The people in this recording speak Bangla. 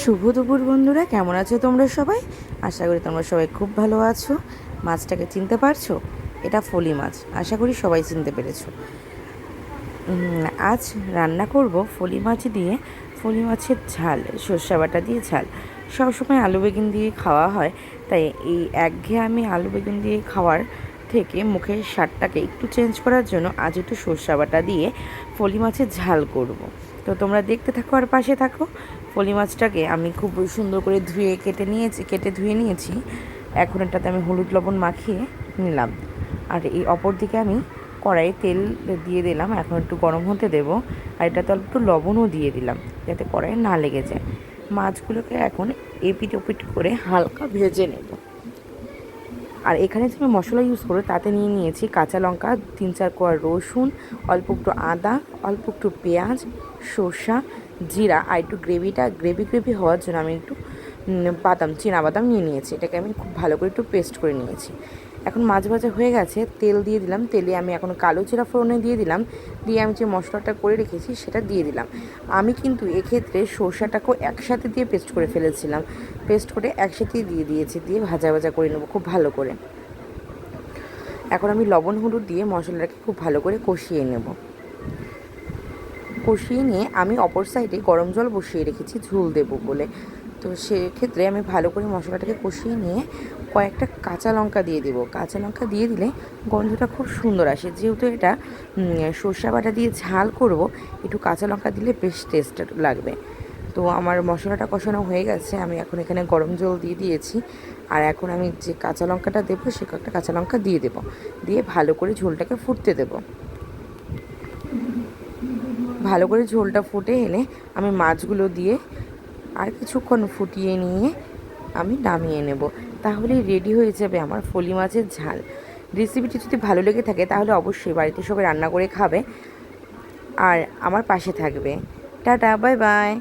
শুভ দুপুর বন্ধুরা, কেমন আছো তোমরা সবাই? আশা করি তোমরা সবাই খুব ভালো আছো। মাছটাকে চিনতে পারছো? এটা ফলি মাছ, আশা করি সবাই চিনতে পেরেছো। আজ রান্না করব ফলি মাছ দিয়ে ফলি মাছের ঝাল, সর্ষে বাটা দিয়ে ঝাল। সবসময় আলু বেগুন দিয়ে খাওয়া হয়, তাই এই একঘেয়েমি আলু বেগুন দিয়ে খাওয়ার থেকে মুখের স্বাদটাকে একটু চেঞ্জ করার জন্য আজ একটু সর্ষে বাটা দিয়ে ফলি মাছের ঝাল করব। তো তোমরা দেখতে থাকো আর পাশে থাকো। ফলি মাছটাকে আমি খুব সুন্দর করে কেটে ধুয়ে নিয়েছি। এখন এটাতে আমি হলুদ লবণ মাখিয়ে নিলাম। আর এই অপর দিকে আমি কড়াইয়ে তেল দিয়ে দিলাম, এখন একটু গরম হতে দেবো। আর এটাতে অল্প একটু লবণও দিয়ে দিলাম যাতে কড়াইয়ে না লেগে যায়। মাছগুলোকে এখন এপিট ওপিট করে হালকা ভেজে নেব। আর এখানে যে আমি মশলা ইউজ করবো তাতে নিয়েছি কাঁচা লঙ্কা, 3-4 কোয়া রসুন, অল্প একটু আদা, অল্প একটু পেঁয়াজ, সর্ষা, জিরা, আর একটু গ্রেভি হওয়ার জন্য আমি একটু বাদাম নিয়ে নিয়েছি। এটাকে আমি খুব ভালো করে একটু পেস্ট করে নিয়েছি। এখন মাছ ভাজা হয়ে গেছে, তেল দিয়ে দিলাম। তেলে আমি এখন কালো জিরা ফোড়নে দিয়ে দিলাম। দিয়ে আমি যে মশলাটা করে রেখেছি সেটা দিয়ে দিলাম। আমি কিন্তু এক্ষেত্রে সর্ষাটাকেও একসাথে দিয়ে পেস্ট করে ফেলেছিলাম। পেস্ট করে একসাথেই দিয়ে দিয়েছি, দিয়ে ভাজা করে নেবো খুব ভালো করে। এখন আমি লবণ হলুদ দিয়ে মশলাটাকে খুব ভালো করে কষিয়ে নেব। কষিয়ে নিয়ে আমি অপর সাইডে গরম জল বসিয়ে রেখেছি ঝোল দেবো বলে। তো সেক্ষেত্রে আমি ভালো করে মশলাটাকে কষিয়ে নিয়ে কয়েকটা কাঁচা লঙ্কা দিয়ে দেবো। কাঁচা লঙ্কা দিয়ে দিলে গন্ধটা খুব সুন্দর আসে। যেহেতু এটা সর্ষে বাটা দিয়ে ঝাল করব, একটু কাঁচা লঙ্কা দিলে বেশ টেস্ট লাগবে। তো আমার মশলাটা কষানো হয়ে গেছে, আমি এখন এখানে গরম জল দিয়ে দিয়েছি। আর এখন আমি যে কাঁচা লঙ্কাটা দেবো সে কয়েকটা কাঁচা লঙ্কা দিয়ে দেবো, দিয়ে ভালো করে ঝোলটাকে ফুটতে দেবো। ভালো করে ঝোলটা ফুটে এলে আমি মাছগুলো দিয়ে আর কিছুক্ষণ ফুটিয়ে নিয়ে আমি নামিয়ে নেব। তাহলেই রেডি হয়ে যাবে আমার ফলি মাছের ঝাল। রেসিপিটি যদি ভালো লেগে থাকে তাহলে অবশ্যই বাড়িতে সবাই রান্না করে খাবে আর আমার পাশে থাকবে। Tata, bye bye.